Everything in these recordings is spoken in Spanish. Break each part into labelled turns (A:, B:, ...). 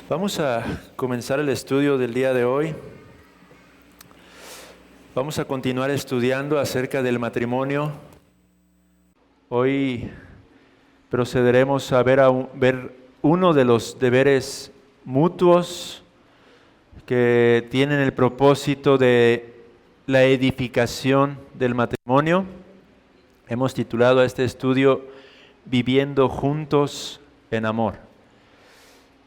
A: Vamos a comenzar el estudio del día de hoy. Vamos a continuar estudiando acerca del matrimonio. Hoy procederemos a ver uno de los deberes mutuos que tienen el propósito de la edificación del matrimonio. Hemos titulado a este estudio Viviendo juntos en amor.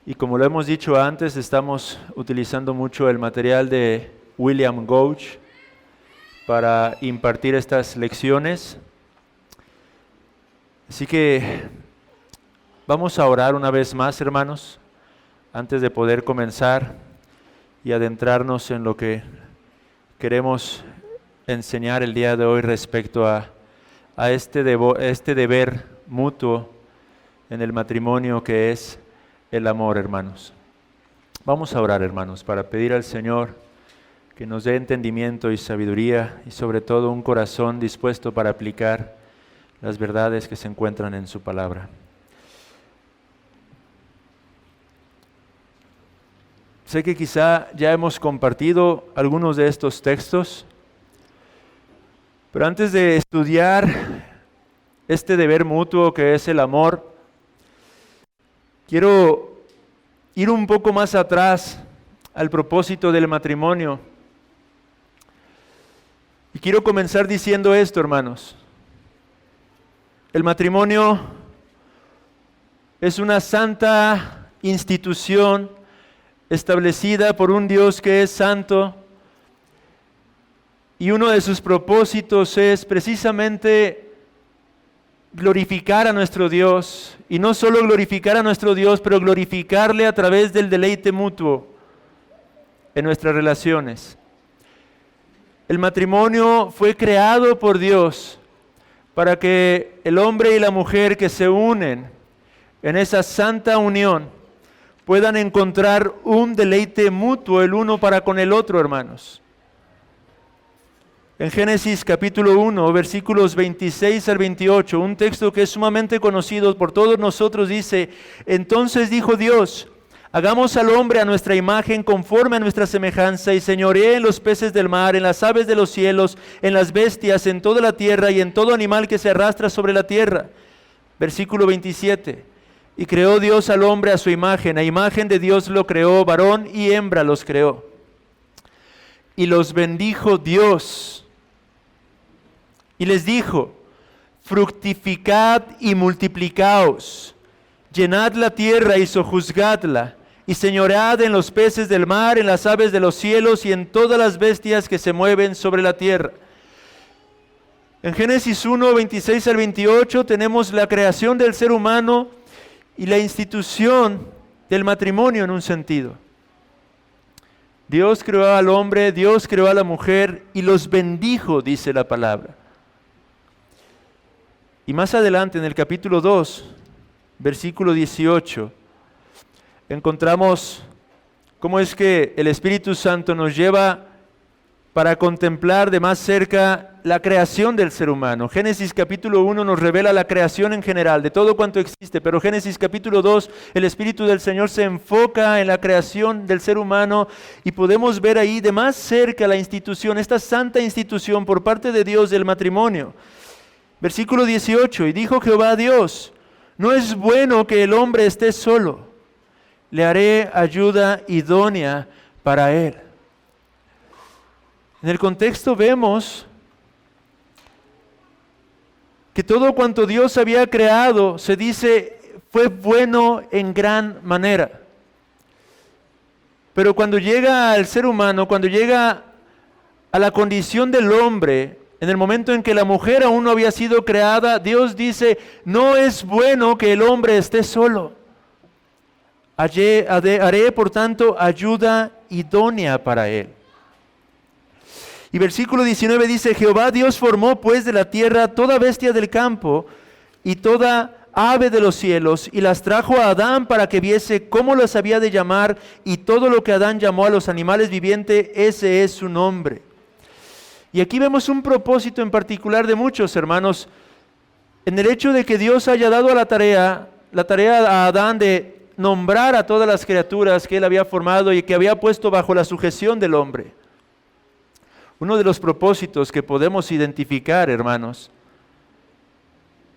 A: Y como lo hemos dicho antes, estamos utilizando mucho el material de William Gouge para impartir estas lecciones. Así que vamos a orar una vez más, hermanos, antes de poder comenzar y adentrarnos en lo que queremos enseñar el día de hoy respecto a este deber mutuo en el matrimonio que es el amor, hermanos. Vamos a orar, hermanos, para pedir al Señor que nos dé entendimiento y sabiduría y sobre todo un corazón dispuesto para aplicar las verdades que se encuentran en su palabra. Sé que quizá ya hemos compartido algunos de estos textos, pero antes de estudiar este deber mutuo que es el amor, quiero ir un poco más atrás al propósito del matrimonio. Y quiero comenzar diciendo esto, hermanos. El matrimonio es una santa institución establecida por un Dios que es santo, y uno de sus propósitos es precisamente glorificar a nuestro Dios, y no solo glorificar a nuestro Dios, pero glorificarle a través del deleite mutuo en nuestras relaciones. El matrimonio fue creado por Dios para que el hombre y la mujer que se unen en esa santa unión puedan encontrar un deleite mutuo el uno para con el otro, hermanos. En Génesis capítulo 1, versículos 26 al 28, un texto que es sumamente conocido por todos nosotros, dice: Entonces dijo Dios, hagamos al hombre a nuestra imagen conforme a nuestra semejanza, y señoree en los peces del mar, en las aves de los cielos, en las bestias, en toda la tierra y en todo animal que se arrastra sobre la tierra. Versículo 27, y creó Dios al hombre a su imagen, a imagen de Dios lo creó, varón y hembra los creó. Y los bendijo Dios, y les dijo: fructificad y multiplicaos, llenad la tierra y sojuzgadla, y señoread en los peces del mar, en las aves de los cielos y en todas las bestias que se mueven sobre la tierra. En Génesis 1, 26 al 28 tenemos la creación del ser humano y la institución del matrimonio en un sentido. Dios creó al hombre, Dios creó a la mujer y los bendijo, dice la palabra. Y más adelante en el capítulo 2, versículo 18, encontramos cómo es que el Espíritu Santo nos lleva para contemplar de más cerca la creación del ser humano. Génesis capítulo 1 nos revela la creación en general, de todo cuanto existe, pero Génesis capítulo 2, el Espíritu del Señor se enfoca en la creación del ser humano y podemos ver ahí de más cerca la institución, esta santa institución por parte de Dios del matrimonio. Versículo 18, y dijo Jehová a Dios: no es bueno que el hombre esté solo, le haré ayuda idónea para él. En el contexto vemos que todo cuanto Dios había creado, se dice, fue bueno en gran manera. Pero cuando llega al ser humano, cuando llega a la condición del hombre, en el momento en que la mujer aún no había sido creada, Dios dice: no es bueno que el hombre esté solo. Haré, por tanto, ayuda idónea para él. Y versículo 19 dice: Jehová Dios formó pues de la tierra toda bestia del campo y toda ave de los cielos y las trajo a Adán para que viese cómo las había de llamar, y todo lo que Adán llamó a los animales vivientes, ese es su nombre. Y aquí vemos un propósito en particular de muchos, hermanos, en el hecho de que Dios haya dado la tarea a Adán de nombrar a todas las criaturas que él había formado y que había puesto bajo la sujeción del hombre. Uno de los propósitos que podemos identificar, hermanos,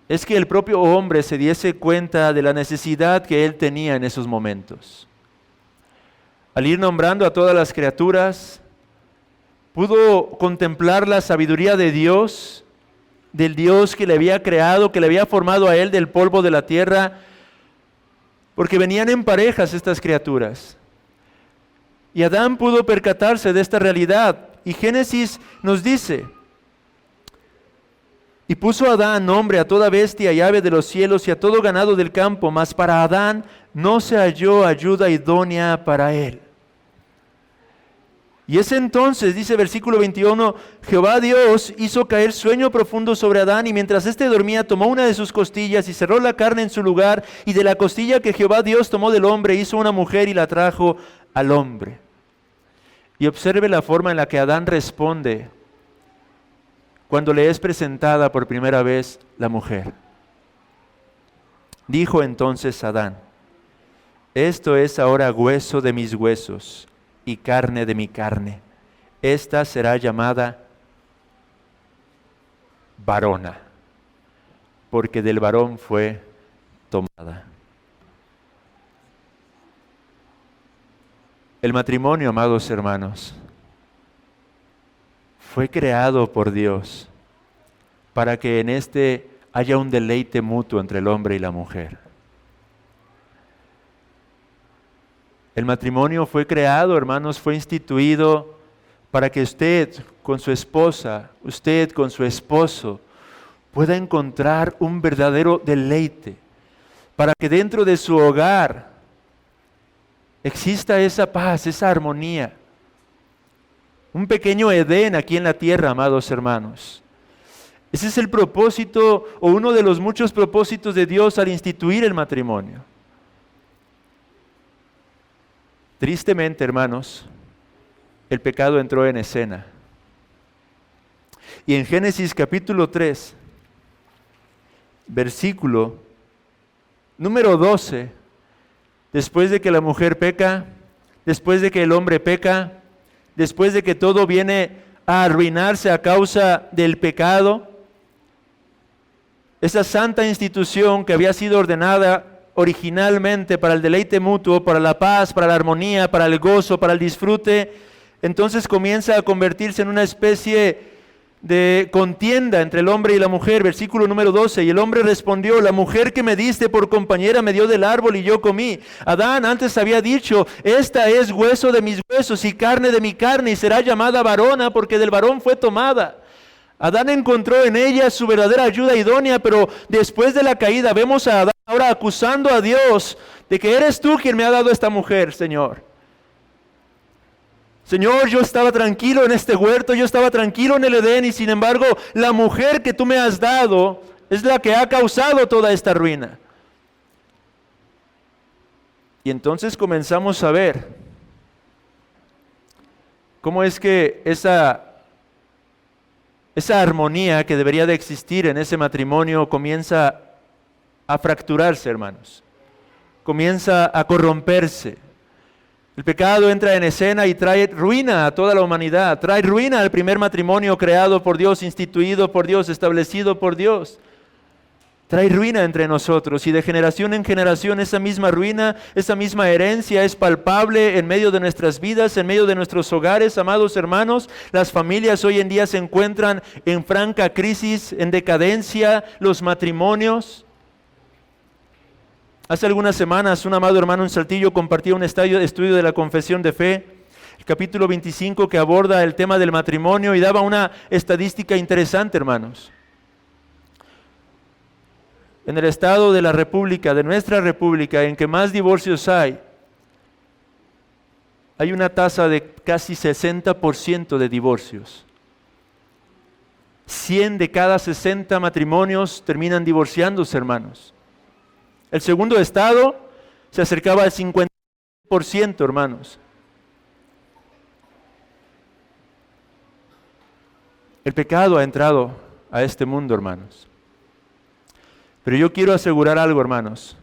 A: es que el propio hombre se diese cuenta de la necesidad que él tenía en esos momentos. Al ir nombrando a todas las criaturas, pudo contemplar la sabiduría de Dios, del Dios que le había creado, que le había formado a él del polvo de la tierra, porque venían en parejas estas criaturas. Y Adán pudo percatarse de esta realidad. Y Génesis nos dice: y puso Adán nombre a toda bestia y ave de los cielos y a todo ganado del campo, mas para Adán no se halló ayuda idónea para él. Y es entonces, dice versículo 21, Jehová Dios hizo caer sueño profundo sobre Adán, y mientras éste dormía tomó una de sus costillas y cerró la carne en su lugar, y de la costilla que Jehová Dios tomó del hombre hizo una mujer y la trajo al hombre. Y observe la forma en la que Adán responde cuando le es presentada por primera vez la mujer. Dijo entonces Adán: esto es ahora hueso de mis huesos y carne de mi carne. Esta será llamada varona, porque del varón fue tomada. El matrimonio, amados hermanos, fue creado por Dios para que en este haya un deleite mutuo entre el hombre y la mujer. El matrimonio fue creado, hermanos, fue instituido para que usted con su esposa, usted con su esposo, pueda encontrar un verdadero deleite, para que dentro de su hogar exista esa paz, esa armonía. Un pequeño Edén aquí en la tierra, amados hermanos. Ese es el propósito, o uno de los muchos propósitos de Dios al instituir el matrimonio. Tristemente, hermanos, el pecado entró en escena. Y en Génesis capítulo 3, versículo número 12, después de que la mujer peca, después de que el hombre peca, después de que todo viene a arruinarse a causa del pecado, esa santa institución que había sido ordenada originalmente para el deleite mutuo, para la paz, para la armonía, para el gozo, para el disfrute, entonces comienza a convertirse en una especie de contienda entre el hombre y la mujer. Versículo número 12, y el hombre respondió: la mujer que me diste por compañera me dio del árbol y yo comí. Adán antes había dicho: esta es hueso de mis huesos y carne de mi carne, y será llamada varona porque del varón fue tomada. Adán encontró en ella su verdadera ayuda idónea, pero después de la caída vemos a Adán ahora acusando a Dios de que eres tú quien me ha dado esta mujer, Señor. Señor, yo estaba tranquilo en este huerto, yo estaba tranquilo en el Edén, y sin embargo la mujer que tú me has dado es la que ha causado toda esta ruina. Y entonces comenzamos a ver cómo es que esa armonía que debería de existir en ese matrimonio comienza a fracturarse, hermanos. Comienza a corromperse. El pecado entra en escena y trae ruina a toda la humanidad. Trae ruina al primer matrimonio creado por Dios, instituido por Dios, establecido por Dios. Trae ruina entre nosotros, y de generación en generación esa misma ruina, esa misma herencia es palpable en medio de nuestras vidas, en medio de nuestros hogares, amados hermanos. Las familias hoy en día se encuentran en franca crisis, en decadencia, los matrimonios. Hace algunas semanas un amado hermano en Saltillo compartía un estudio de la Confesión de Fe, el capítulo 25, que aborda el tema del matrimonio, y daba una estadística interesante, hermanos. En el estado de la República, de nuestra República, en que más divorcios hay una tasa de casi 60% de divorcios. 100 de cada 60 matrimonios terminan divorciándose, hermanos. El segundo estado se acercaba al 50%, hermanos. El pecado ha entrado a este mundo, hermanos. Pero yo quiero asegurar algo, hermanos.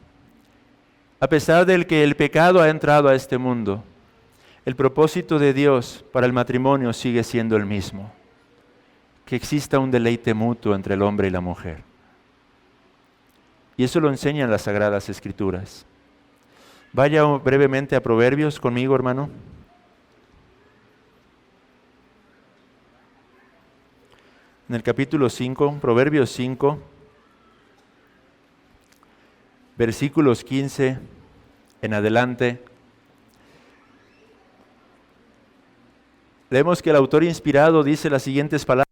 A: A pesar de que el pecado ha entrado a este mundo, el propósito de Dios para el matrimonio sigue siendo el mismo. Que exista un deleite mutuo entre el hombre y la mujer. Y eso lo enseñan las Sagradas Escrituras. Vaya brevemente a Proverbios conmigo, hermano. En el capítulo 5, Proverbios 5, versículos 15 en adelante. Leemos que el autor inspirado dice las siguientes palabras.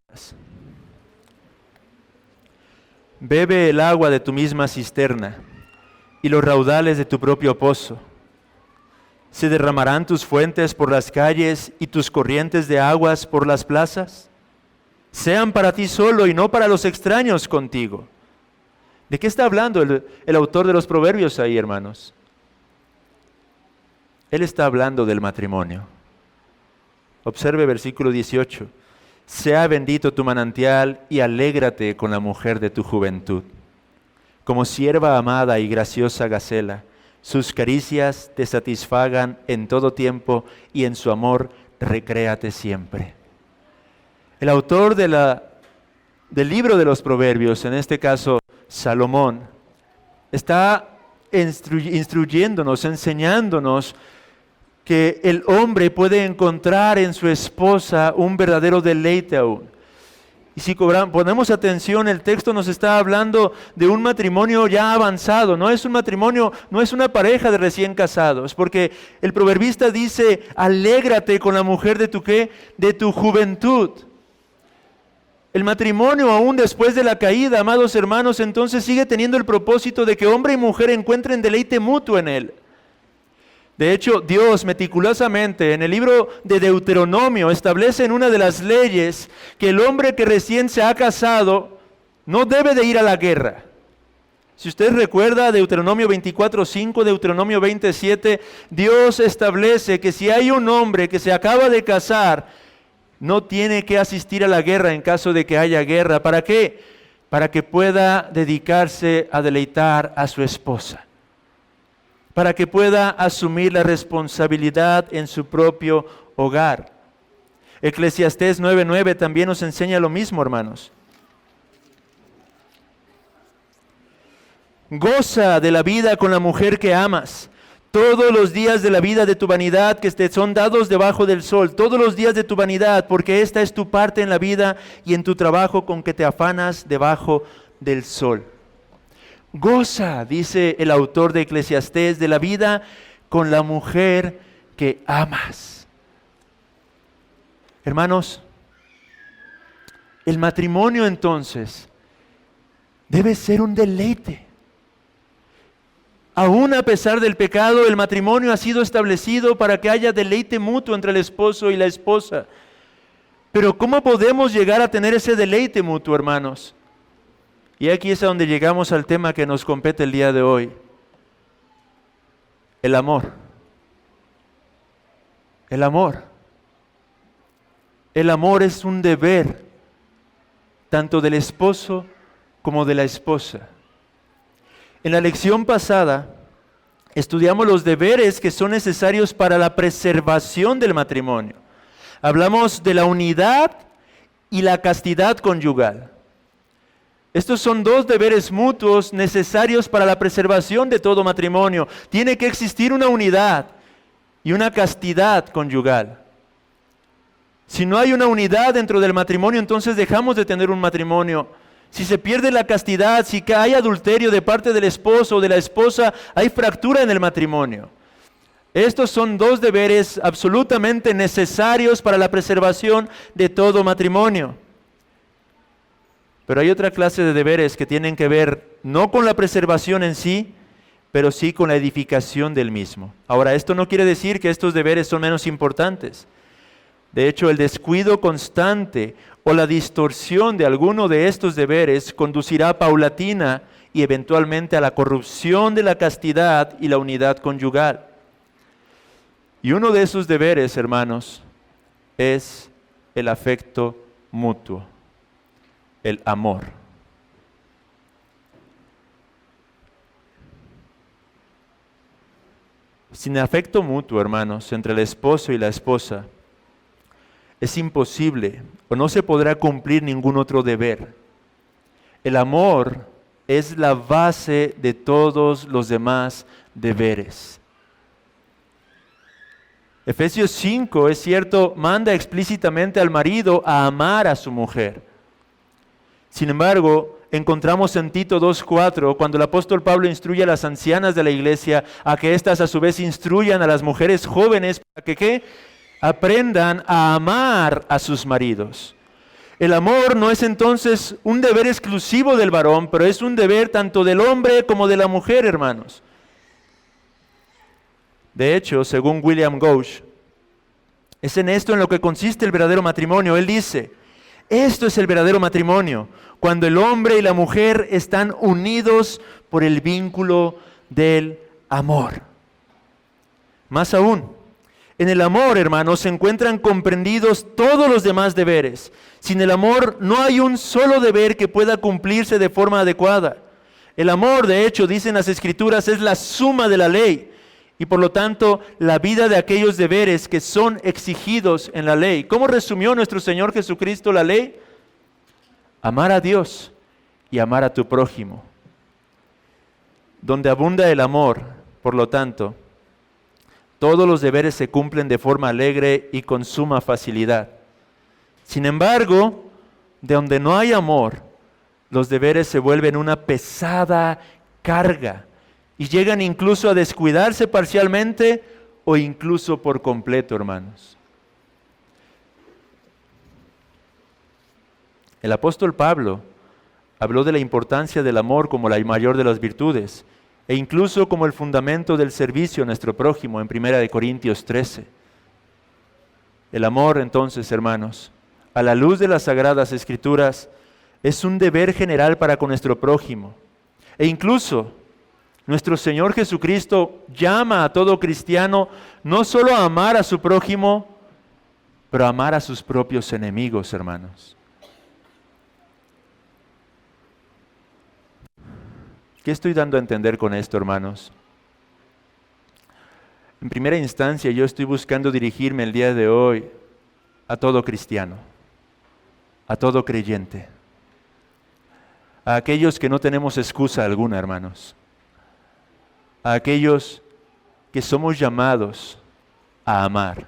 A: Bebe el agua de tu misma cisterna y los raudales de tu propio pozo. ¿Se derramarán tus fuentes por las calles y tus corrientes de aguas por las plazas? Sean para ti solo y no para los extraños contigo. ¿De qué está hablando el autor de los Proverbios ahí, hermanos? Él está hablando del matrimonio. Observe versículo 18. Sea bendito tu manantial y alégrate con la mujer de tu juventud. Como sierva amada y graciosa gacela, sus caricias te satisfagan en todo tiempo y en su amor recréate siempre. El autor del libro de los Proverbios, en este caso Salomón, está instruyéndonos, enseñándonos que el hombre puede encontrar en su esposa un verdadero deleite aún. Y si ponemos atención, el texto nos está hablando de un matrimonio ya avanzado. No es un matrimonio, no es una pareja de recién casados, porque el proverbista dice, alégrate con la mujer de tu ¿qué? De tu juventud. El matrimonio, aún después de la caída, amados hermanos, entonces sigue teniendo el propósito de que hombre y mujer encuentren deleite mutuo en él. De hecho, Dios meticulosamente en el libro de Deuteronomio establece en una de las leyes que el hombre que recién se ha casado no debe de ir a la guerra. Si usted recuerda Deuteronomio 24:5, Deuteronomio 27, Dios establece que si hay un hombre que se acaba de casar, no tiene que asistir a la guerra en caso de que haya guerra. ¿Para qué? Para que pueda dedicarse a deleitar a su esposa. Para que pueda asumir la responsabilidad en su propio hogar. Eclesiastés 9:9 también nos enseña lo mismo, hermanos. Goza de la vida con la mujer que amas. Todos los días de la vida de tu vanidad que te son dados debajo del sol, todos los días de tu vanidad, porque esta es tu parte en la vida y en tu trabajo con que te afanas debajo del sol. Goza, dice el autor de Eclesiastés, de la vida con la mujer que amas. Hermanos, el matrimonio entonces debe ser un deleite. Aún a pesar del pecado, el matrimonio ha sido establecido para que haya deleite mutuo entre el esposo y la esposa. Pero ¿cómo podemos llegar a tener ese deleite mutuo, hermanos? Y aquí es a donde llegamos al tema que nos compete el día de hoy. El amor. El amor. El amor es un deber, tanto del esposo como de la esposa. En la lección pasada estudiamos los deberes que son necesarios para la preservación del matrimonio. Hablamos de la unidad y la castidad conyugal. Estos son dos deberes mutuos necesarios para la preservación de todo matrimonio. Tiene que existir una unidad y una castidad conyugal. Si no hay una unidad dentro del matrimonio, entonces dejamos de tener un matrimonio. Si se pierde la castidad, si hay adulterio de parte del esposo o de la esposa, hay fractura en el matrimonio. Estos son dos deberes absolutamente necesarios para la preservación de todo matrimonio. Pero hay otra clase de deberes que tienen que ver no con la preservación en sí, pero sí con la edificación del mismo. Ahora, esto no quiere decir que estos deberes son menos importantes. De hecho, el descuido constante o la distorsión de alguno de estos deberes conducirá paulatina y eventualmente a la corrupción de la castidad y la unidad conyugal. Y uno de esos deberes, hermanos, es el afecto mutuo, el amor. Sin afecto mutuo, hermanos, entre el esposo y la esposa, es imposible o no se podrá cumplir ningún otro deber. El amor es la base de todos los demás deberes. Efesios 5, es cierto, manda explícitamente al marido a amar a su mujer. Sin embargo, encontramos en Tito 2:4, cuando el apóstol Pablo instruye a las ancianas de la iglesia a que éstas a su vez instruyan a las mujeres jóvenes para que ¿qué? Aprendan a amar a sus maridos. El amor no es entonces un deber exclusivo del varón, pero es un deber tanto del hombre como de la mujer, hermanos. De hecho, según William Gouge, es en esto en lo que consiste el verdadero matrimonio. Él dice, esto es el verdadero matrimonio, cuando el hombre y la mujer están unidos por el vínculo del amor. Más aún, en el amor, hermanos, se encuentran comprendidos todos los demás deberes. Sin el amor no hay un solo deber que pueda cumplirse de forma adecuada. El amor, de hecho, dicen las Escrituras, es la suma de la ley. Y por lo tanto, la vida de aquellos deberes que son exigidos en la ley. ¿Cómo resumió nuestro Señor Jesucristo la ley? Amar a Dios y amar a tu prójimo. Donde abunda el amor, por lo tanto, todos los deberes se cumplen de forma alegre y con suma facilidad. Sin embargo, de donde no hay amor, los deberes se vuelven una pesada carga y llegan incluso a descuidarse parcialmente o incluso por completo, hermanos. El apóstol Pablo habló de la importancia del amor como la mayor de las virtudes e incluso como el fundamento del servicio a nuestro prójimo en 1 Corintios 13. El amor, entonces, hermanos, a la luz de las Sagradas Escrituras, es un deber general para con nuestro prójimo. E incluso, nuestro Señor Jesucristo llama a todo cristiano no solo a amar a su prójimo, pero a amar a sus propios enemigos, hermanos. ¿Qué estoy dando a entender con esto, hermanos? En primera instancia, yo estoy buscando dirigirme el día de hoy a todo cristiano, a todo creyente, a aquellos que no tenemos excusa alguna, hermanos, a aquellos que somos llamados a amar.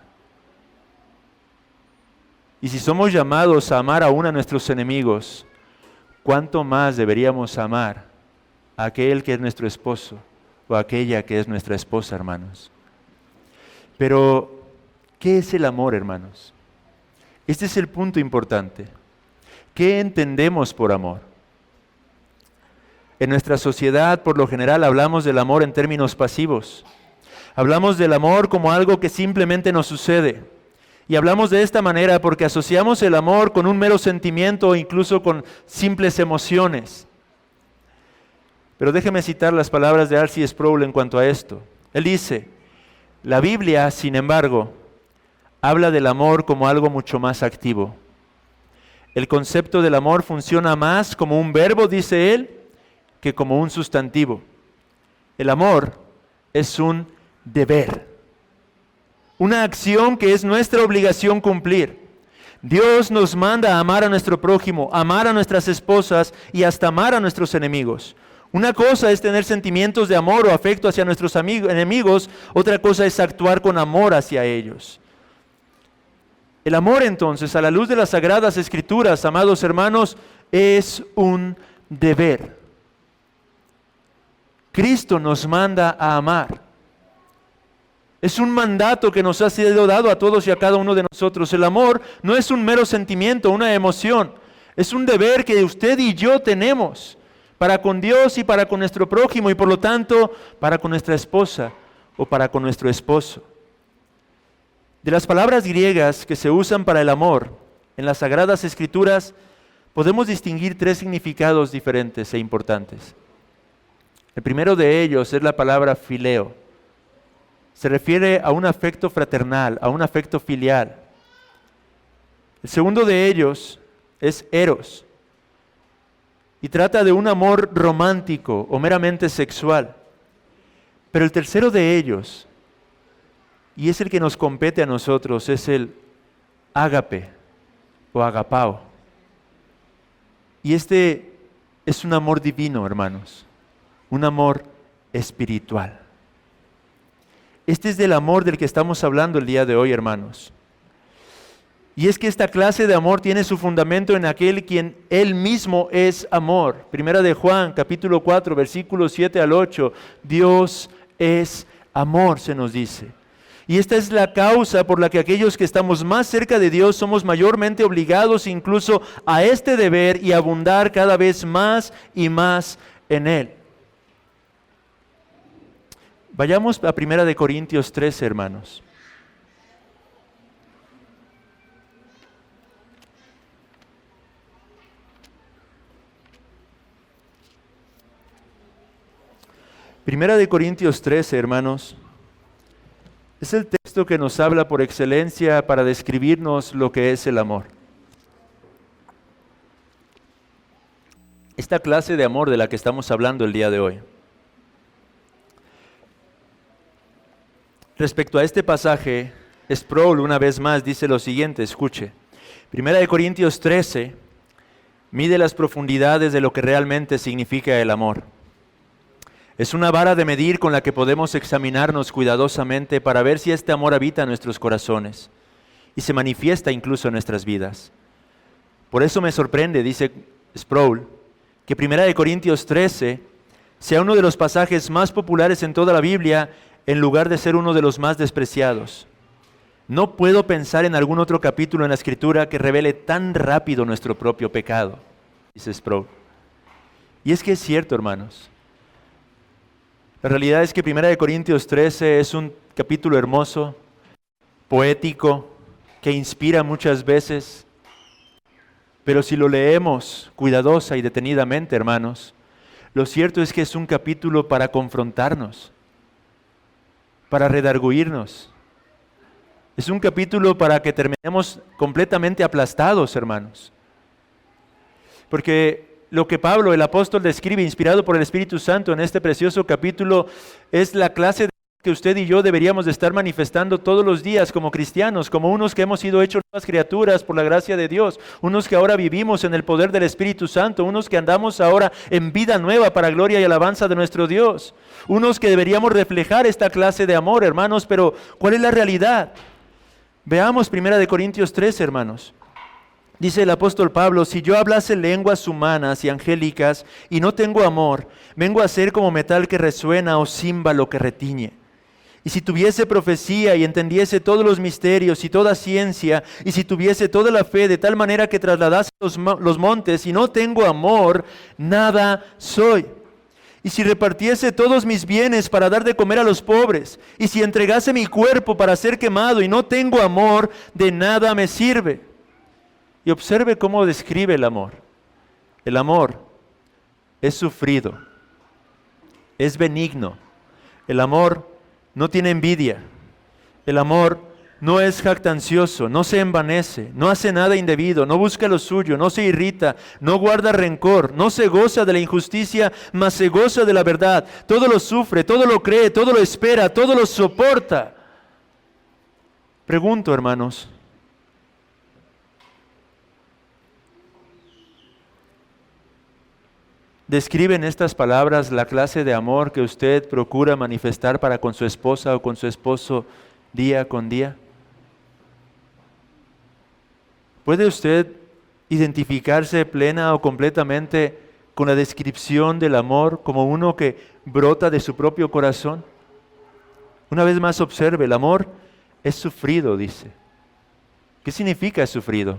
A: Y si somos llamados a amar aún a nuestros enemigos, ¿cuánto más deberíamos amar a aquel que es nuestro esposo o a aquella que es nuestra esposa, hermanos? Pero, ¿qué es el amor, hermanos? Este es el punto importante. ¿Qué entendemos por amor? En nuestra sociedad, por lo general, hablamos del amor en términos pasivos. Hablamos del amor como algo que simplemente nos sucede. Y hablamos de esta manera porque asociamos el amor con un mero sentimiento o incluso con simples emociones. Pero déjeme citar las palabras de R.C. Sproul en cuanto a esto. Él dice, la Biblia, sin embargo, habla del amor como algo mucho más activo. El concepto del amor funciona más como un verbo, dice él, que como un sustantivo. El amor es un deber, una acción que es nuestra obligación cumplir. Dios nos manda a amar a nuestro prójimo, amar a nuestras esposas y hasta amar a nuestros enemigos. Una cosa es tener sentimientos de amor o afecto hacia nuestros enemigos, otra cosa es actuar con amor hacia ellos. El amor, entonces, a la luz de las Sagradas Escrituras, amados hermanos, es un deber. Cristo nos manda a amar. Es un mandato que nos ha sido dado a todos y a cada uno de nosotros. El amor no es un mero sentimiento, una emoción. Es un deber que usted y yo tenemos para con Dios y para con nuestro prójimo y por lo tanto para con nuestra esposa o para con nuestro esposo. De las palabras griegas que se usan para el amor en las Sagradas Escrituras, podemos distinguir tres significados diferentes e importantes. El primero de ellos es la palabra fileo. Se refiere a un afecto fraternal, a un afecto filial. El segundo de ellos es eros y trata de un amor romántico o meramente sexual. Pero el tercero de ellos, y es el que nos compete a nosotros, es el ágape o agapao. Y este es un amor divino, hermanos, un amor espiritual. Este es del amor del que estamos hablando el día de hoy, hermanos. Y es que esta clase de amor tiene su fundamento en aquel quien Él mismo es amor. Primera de Juan, capítulo 4, versículos 7 al 8. Dios es amor, se nos dice. Y esta es la causa por la que aquellos que estamos más cerca de Dios somos mayormente obligados incluso a este deber y abundar cada vez más y más en Él. Vayamos a 1 Corintios 13, hermanos. Primera de Corintios 13, hermanos, es el texto que nos habla por excelencia para describirnos lo que es el amor. Esta clase de amor de la que estamos hablando el día de hoy. Respecto a este pasaje, Sproul una vez más dice lo siguiente, escuche. Primera de Corintios 13 mide las profundidades de lo que realmente significa el amor. Es una vara de medir con la que podemos examinarnos cuidadosamente para ver si este amor habita en nuestros corazones y se manifiesta incluso en nuestras vidas. Por eso me sorprende, dice Sproul, que 1 Corintios 13 sea uno de los pasajes más populares en toda la Biblia en lugar de ser uno de los más despreciados. No puedo pensar en algún otro capítulo en la Escritura que revele tan rápido nuestro propio pecado, dice Sproul. Y es que es cierto, hermanos. La realidad es que 1 Corintios 13 es un capítulo hermoso, poético, que inspira muchas veces, pero si lo leemos cuidadosa y detenidamente, hermanos, lo cierto es que es un capítulo para confrontarnos, para redarguirnos. Es un capítulo para que terminemos completamente aplastados, hermanos. Porque lo que Pablo, el apóstol, describe, inspirado por el Espíritu Santo en este precioso capítulo, es la clase de que usted y yo deberíamos de estar manifestando todos los días como cristianos, como unos que hemos sido hechos nuevas criaturas por la gracia de Dios, unos que ahora vivimos en el poder del Espíritu Santo, unos que andamos ahora en vida nueva para gloria y alabanza de nuestro Dios, unos que deberíamos reflejar esta clase de amor, hermanos, pero ¿cuál es la realidad? Veamos 1 Corintios 13, hermanos. Dice el apóstol Pablo, si yo hablase lenguas humanas y angélicas y no tengo amor, vengo a ser como metal que resuena o címbalo que retiñe. Y si tuviese profecía y entendiese todos los misterios y toda ciencia, y si tuviese toda la fe de tal manera que trasladase los montes y no tengo amor, nada soy. Y si repartiese todos mis bienes para dar de comer a los pobres, y si entregase mi cuerpo para ser quemado y no tengo amor, de nada me sirve. Y observe cómo describe el amor. El amor es sufrido, es benigno. El amor no tiene envidia. El amor no es jactancioso, no se envanece, no hace nada indebido, no busca lo suyo, no se irrita, no guarda rencor, no se goza de la injusticia, mas se goza de la verdad. Todo lo sufre, todo lo cree, todo lo espera, todo lo soporta. Pregunto, hermanos, ¿describen estas palabras la clase de amor que usted procura manifestar para con su esposa o con su esposo día con día? ¿Puede usted identificarse plena o completamente con la descripción del amor como uno que brota de su propio corazón? Una vez más observe, el amor es sufrido, dice. ¿Qué significa sufrido?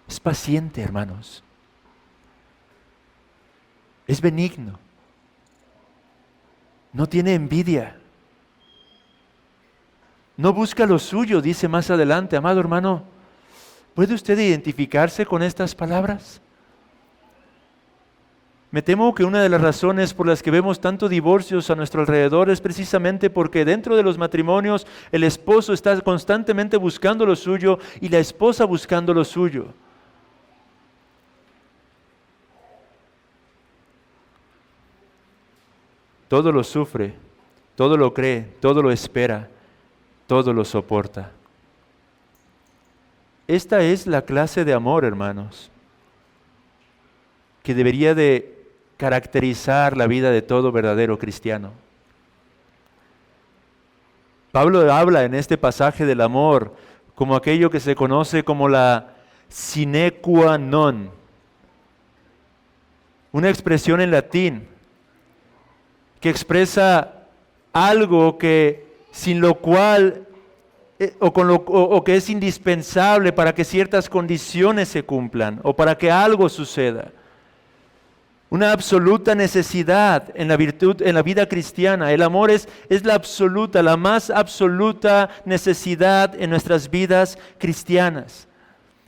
A: Es paciente, hermanos. Es benigno. No tiene envidia. no busca lo suyo, dice más adelante. Amado hermano, ¿puede usted identificarse con estas palabras? Me temo que una de las razones por las que vemos tantos divorcios a nuestro alrededor es precisamente porque dentro de los matrimonios el esposo está constantemente buscando lo suyo y la esposa buscando lo suyo. Todo lo sufre, todo lo cree, todo lo espera, todo lo soporta. Esta es la clase de amor, hermanos, que debería de caracterizar la vida de todo verdadero cristiano. Pablo habla en este pasaje del amor como aquello que se conoce como la sine qua non, una expresión en latín que expresa algo que sin lo cual o que es indispensable para que ciertas condiciones se cumplan o para que algo suceda. Una absoluta necesidad en la virtud, en la vida cristiana. El amor es la absoluta, la más absoluta necesidad en nuestras vidas cristianas.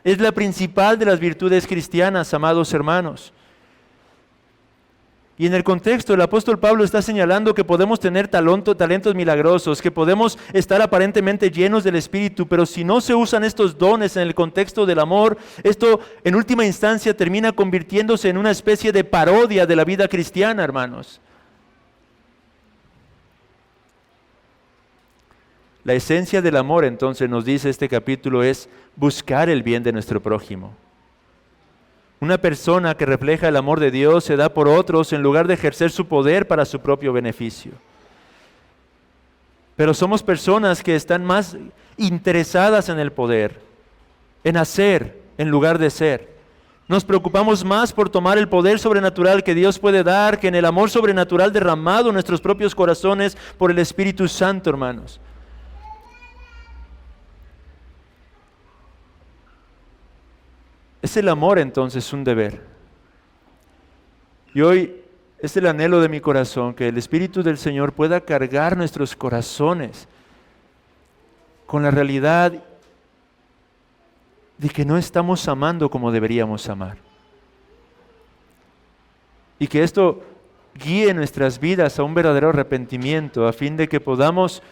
A: Es la principal de las virtudes cristianas, amados hermanos. Y en el contexto, el apóstol Pablo está señalando que podemos tener talentos milagrosos, que podemos estar aparentemente llenos del Espíritu, pero si no se usan estos dones en el contexto del amor, esto en última instancia termina convirtiéndose en una especie de parodia de la vida cristiana, hermanos. La esencia del amor, entonces, nos dice este capítulo, es buscar el bien de nuestro prójimo. Una persona que refleja el amor de Dios se da por otros en lugar de ejercer su poder para su propio beneficio. Pero somos personas que están más interesadas en el poder, en hacer en lugar de ser. Nos preocupamos más por tomar el poder sobrenatural que Dios puede dar que en el amor sobrenatural derramado en nuestros propios corazones por el Espíritu Santo, hermanos. Es el amor entonces un deber. Y hoy es el anhelo de mi corazón que el Espíritu del Señor pueda cargar nuestros corazones con la realidad de que no estamos amando como deberíamos amar. Y que esto guíe nuestras vidas a un verdadero arrepentimiento a fin de que podamos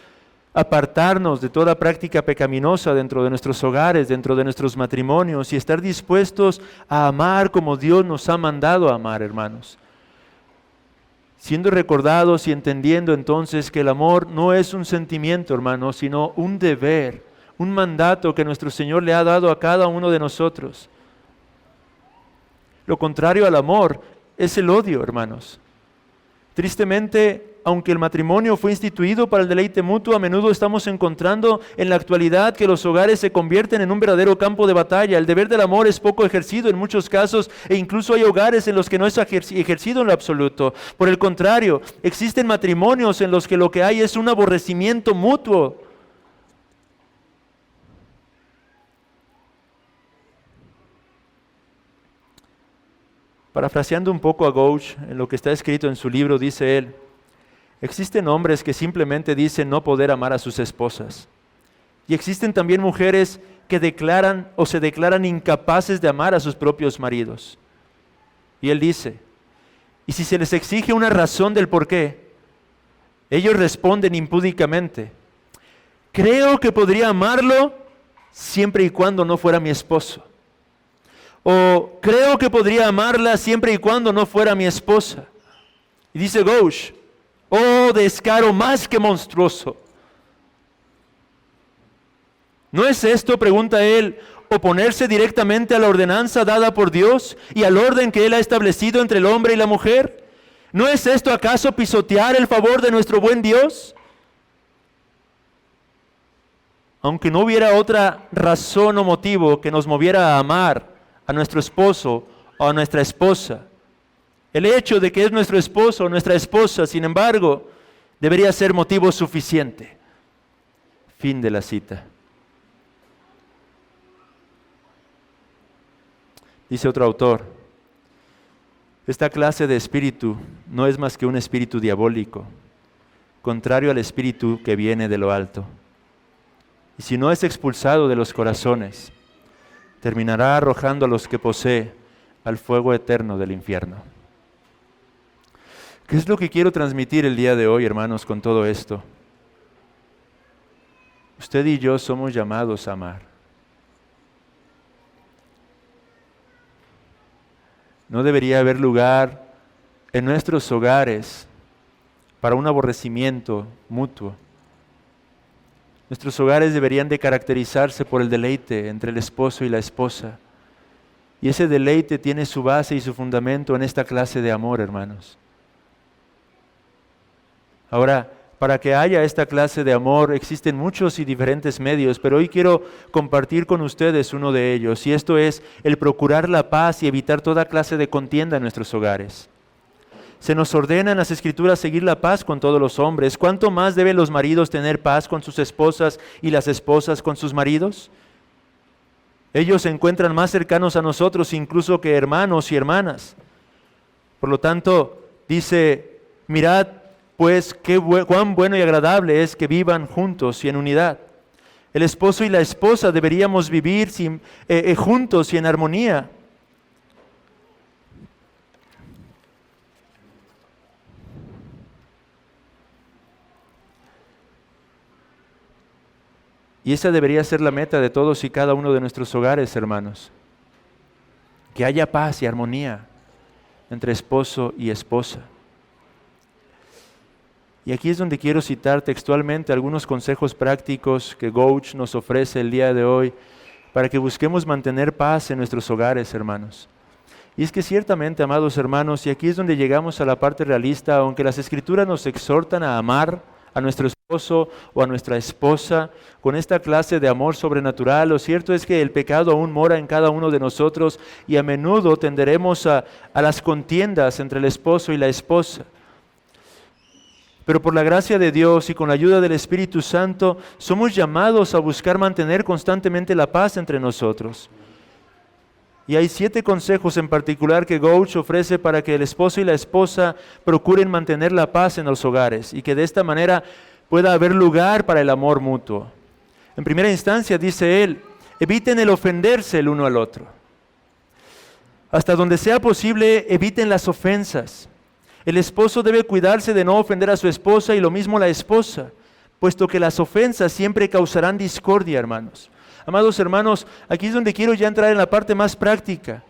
A: apartarnos de toda práctica pecaminosa dentro de nuestros hogares, dentro de nuestros matrimonios y estar dispuestos a amar como Dios nos ha mandado a amar, hermanos. Siendo recordados y entendiendo entonces que el amor no es un sentimiento, hermanos, sino un deber, un mandato que nuestro Señor le ha dado a cada uno de nosotros. Lo contrario al amor es el odio, hermanos. Tristemente, aunque el matrimonio fue instituido para el deleite mutuo, a menudo estamos encontrando en la actualidad que los hogares se convierten en un verdadero campo de batalla. El deber del amor es poco ejercido en muchos casos e incluso hay hogares en los que no es ejercido en lo absoluto. Por el contrario, existen matrimonios en los que lo que hay es un aborrecimiento mutuo. Parafraseando un poco a Gouch, en lo que está escrito en su libro, dice él: existen hombres que simplemente dicen no poder amar a sus esposas. Y existen también mujeres que declaran o se declaran incapaces de amar a sus propios maridos. Y él dice, y si se les exige una razón del por qué, ellos responden impúdicamente: creo que podría amarlo siempre y cuando no fuera mi esposo. O creo que podría amarla siempre y cuando no fuera mi esposa. Y dice Gouch: oh, descaro más que monstruoso. ¿No es esto, pregunta él, oponerse directamente a la ordenanza dada por Dios y al orden que Él ha establecido entre el hombre y la mujer? ¿No es esto acaso pisotear el favor de nuestro buen Dios? Aunque no hubiera otra razón o motivo que nos moviera a amar a nuestro esposo o a nuestra esposa, el hecho de que es nuestro esposo o nuestra esposa, sin embargo, debería ser motivo suficiente. Fin de la cita. Dice otro autor: esta clase de espíritu no es más que un espíritu diabólico, contrario al espíritu que viene de lo alto. y si no es expulsado de los corazones, terminará arrojando a los que posee al fuego eterno del infierno. ¿Qué es lo que quiero transmitir el día de hoy, hermanos, con todo esto? Usted y yo somos llamados a amar. No debería haber lugar en nuestros hogares para un aborrecimiento mutuo. Nuestros hogares deberían de caracterizarse por el deleite entre el esposo y la esposa. Y ese deleite tiene su base y su fundamento en esta clase de amor, hermanos. Ahora, para que haya esta clase de amor existen muchos y diferentes medios, pero hoy quiero compartir con ustedes uno de ellos, y esto es el procurar la paz y evitar toda clase de contienda en nuestros hogares. Se nos ordena en las Escrituras seguir la paz con todos los hombres. ¿Cuánto más deben los maridos tener paz con sus esposas y las esposas con sus maridos? Ellos se encuentran más cercanos a nosotros incluso que hermanos y hermanas. Por lo tanto, dice, mirad pues cuán bueno y agradable es que vivan juntos y en unidad. El esposo y la esposa deberíamos vivir juntos y en armonía. Y esa debería ser la meta de todos y cada uno de nuestros hogares, hermanos. Que haya paz y armonía entre esposo y esposa. Y aquí es donde quiero citar textualmente algunos consejos prácticos que Gouch nos ofrece el día de hoy para que busquemos mantener paz en nuestros hogares, hermanos. Y es que ciertamente, amados hermanos, y aquí es donde llegamos a la parte realista, aunque las Escrituras nos exhortan a amar a nuestro esposo o a nuestra esposa con esta clase de amor sobrenatural, lo cierto es que el pecado aún mora en cada uno de nosotros y a menudo tenderemos a las contiendas entre el esposo y la esposa. Pero por la gracia de Dios y con la ayuda del Espíritu Santo, somos llamados a buscar mantener constantemente la paz entre nosotros. Y hay 7 consejos en particular que Gouch ofrece para que el esposo y la esposa procuren mantener la paz en los hogares y que de esta manera pueda haber lugar para el amor mutuo. En primera instancia, dice él, eviten el ofenderse el uno al otro. Hasta donde sea posible, eviten las ofensas. El esposo debe cuidarse de no ofender a su esposa y lo mismo la esposa, puesto que las ofensas siempre causarán discordia, hermanos. Amados hermanos, aquí es donde quiero ya entrar en la parte más práctica.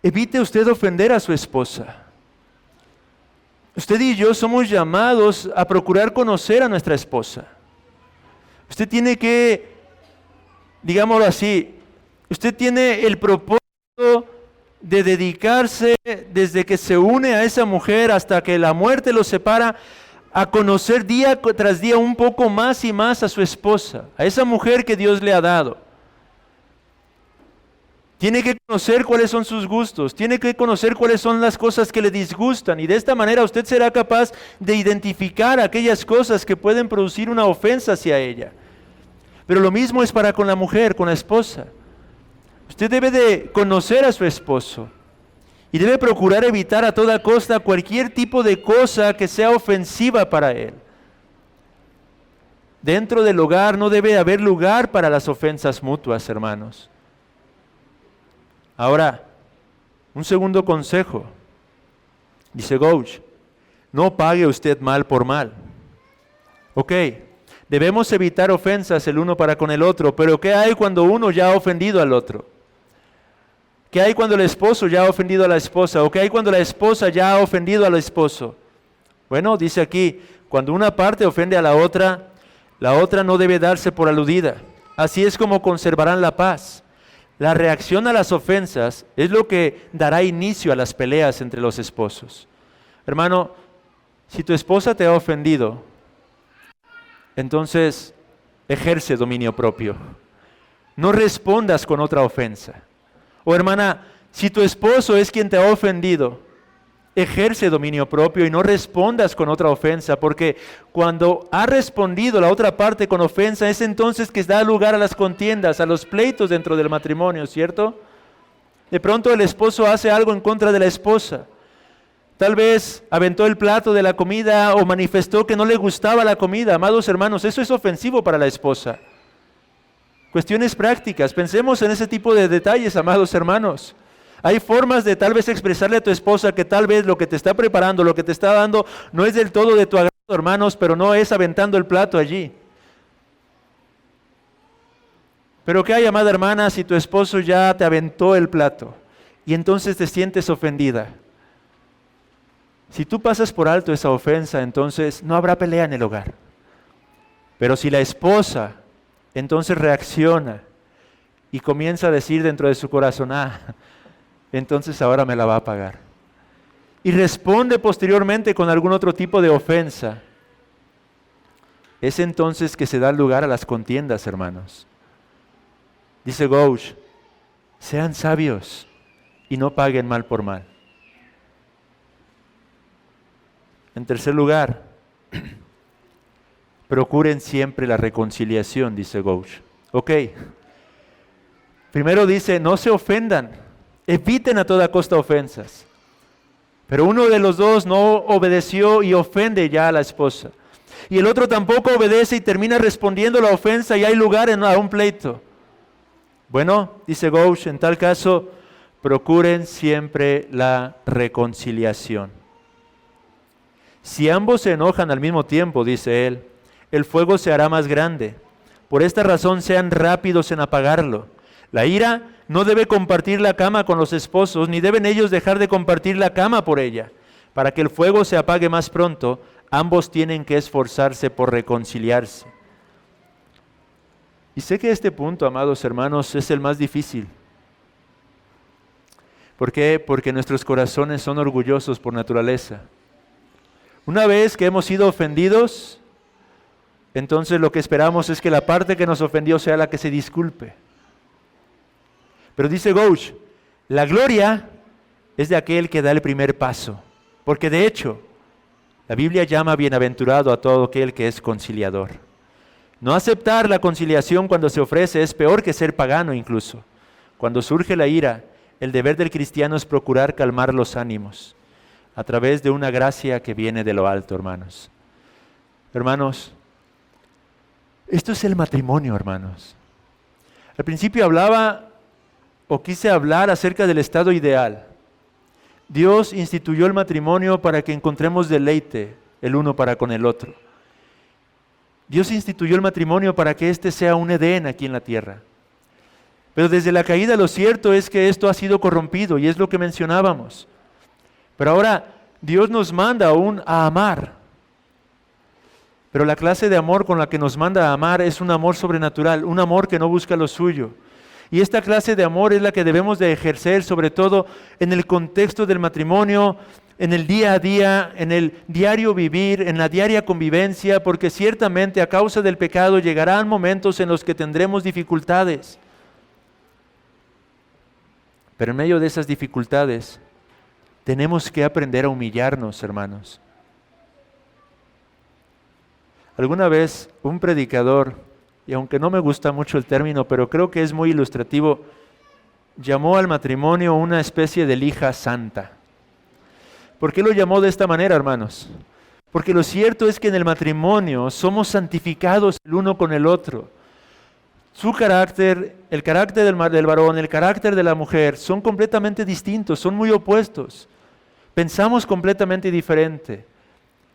A: Evite usted ofender a su esposa. Usted y yo somos llamados a procurar conocer a nuestra esposa. Usted tiene que, digámoslo así, usted tiene el propósito de dedicarse desde que se une a esa mujer hasta que la muerte los separa, a conocer día tras día un poco más y más a su esposa, a esa mujer que Dios le ha dado. Tiene que conocer cuáles son sus gustos, tiene que conocer cuáles son las cosas que le disgustan y de esta manera usted será capaz de identificar aquellas cosas que pueden producir una ofensa hacia ella. Pero lo mismo es para con la mujer, con la esposa. Usted debe de conocer a su esposo y debe procurar evitar a toda costa cualquier tipo de cosa que sea ofensiva para él. Dentro del hogar no debe haber lugar para las ofensas mutuas, hermanos. Ahora, un segundo consejo. Dice Gouch, no pague usted mal por mal. Ok, debemos evitar ofensas el uno para con el otro, pero ¿qué hay cuando uno ya ha ofendido al otro? ¿Qué hay cuando el esposo ya ha ofendido a la esposa? ¿O qué hay cuando la esposa ya ha ofendido al esposo? Bueno, dice aquí, cuando una parte ofende a la otra no debe darse por aludida. Así es como conservarán la paz. La reacción a las ofensas es lo que dará inicio a las peleas entre los esposos. Hermano, si tu esposa te ha ofendido, entonces ejerce dominio propio. No respondas con otra ofensa. O hermana, si tu esposo es quien te ha ofendido, ejerce dominio propio y no respondas con otra ofensa, porque cuando ha respondido la otra parte con ofensa, es entonces que da lugar a las contiendas, a los pleitos dentro del matrimonio, ¿cierto? De pronto el esposo hace algo en contra de la esposa. Tal vez aventó el plato de la comida o manifestó que no le gustaba la comida. Amados hermanos, eso es ofensivo para la esposa. Cuestiones prácticas. Pensemos en ese tipo de detalles, amados hermanos. Hay formas de tal vez expresarle a tu esposa que tal vez lo que te está preparando, lo que te está dando, no es del todo de tu agrado, hermanos, pero no es aventando el plato allí. Pero ¿qué hay, amada hermana, si tu esposo ya te aventó el plato y entonces te sientes ofendida? Si tú pasas por alto esa ofensa, entonces no habrá pelea en el hogar. Pero si la esposa entonces reacciona y comienza a decir dentro de su corazón, entonces ahora me la va a pagar. Y responde posteriormente con algún otro tipo de ofensa. Es entonces que se da lugar a las contiendas, hermanos. Dice Gouch, sean sabios y no paguen mal por mal. En tercer lugar, procuren siempre la reconciliación, dice Gouch. Ok. Primero dice, no se ofendan, eviten a toda costa ofensas. Pero uno de los dos no obedeció y ofende ya a la esposa. Y el otro tampoco obedece y termina respondiendo la ofensa y hay lugar a un pleito. Bueno, dice Gouch, en tal caso, procuren siempre la reconciliación. Si ambos se enojan al mismo tiempo, dice él, el fuego se hará más grande. Por esta razón sean rápidos en apagarlo. La ira no debe compartir la cama con los esposos, ni deben ellos dejar de compartir la cama por ella. Para que el fuego se apague más pronto, ambos tienen que esforzarse por reconciliarse. Y sé que este punto, amados hermanos, es el más difícil. ¿Por qué? Porque nuestros corazones son orgullosos por naturaleza. Una vez que hemos sido ofendidos, entonces lo que esperamos es que la parte que nos ofendió sea la que se disculpe. Pero dice Gouch, la gloria es de aquel que da el primer paso, porque de hecho, la Biblia llama bienaventurado a todo aquel que es conciliador. No aceptar la conciliación cuando se ofrece es peor que ser pagano incluso. Cuando surge la ira, el deber del cristiano es procurar calmar los ánimos a través de una gracia que viene de lo alto, hermanos. Hermanos, esto es el matrimonio, hermanos. Al principio quise hablar acerca del estado ideal. Dios instituyó el matrimonio para que encontremos deleite el uno para con el otro. Dios instituyó el matrimonio para que este sea un Edén aquí en la tierra. Pero desde la caída lo cierto es que esto ha sido corrompido y es lo que mencionábamos. Pero ahora Dios nos manda aún a amar. Pero la clase de amor con la que nos manda a amar es un amor sobrenatural, un amor que no busca lo suyo. Y esta clase de amor es la que debemos de ejercer, sobre todo en el contexto del matrimonio, en el día a día, en el diario vivir, en la diaria convivencia, porque ciertamente a causa del pecado llegarán momentos en los que tendremos dificultades. Pero en medio de esas dificultades, tenemos que aprender a humillarnos, hermanos. Alguna vez un predicador, y aunque no me gusta mucho el término, pero creo que es muy ilustrativo, llamó al matrimonio una especie de lija santa. ¿Por qué lo llamó de esta manera, hermanos? Porque lo cierto es que en el matrimonio somos santificados el uno con el otro. Su carácter, el carácter del varón, el carácter de la mujer son completamente distintos, son muy opuestos. Pensamos completamente diferente.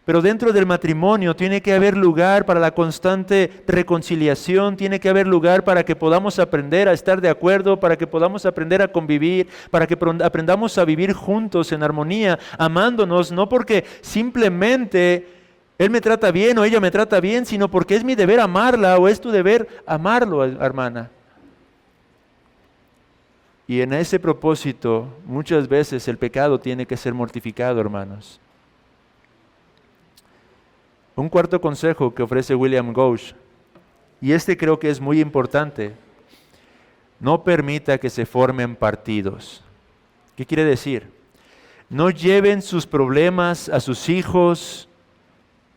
A: Pero dentro del matrimonio tiene que haber lugar para la constante reconciliación, tiene que haber lugar para que podamos aprender a estar de acuerdo, para que podamos aprender a convivir, para que aprendamos a vivir juntos en armonía, amándonos, no porque simplemente él me trata bien o ella me trata bien, sino porque es mi deber amarla o es tu deber amarlo, hermana. Y en ese propósito, muchas veces el pecado tiene que ser mortificado, hermanos. Un cuarto consejo que ofrece William Gouch, y este creo que es muy importante: no permita que se formen partidos. ¿Qué quiere decir? No lleven sus problemas a sus hijos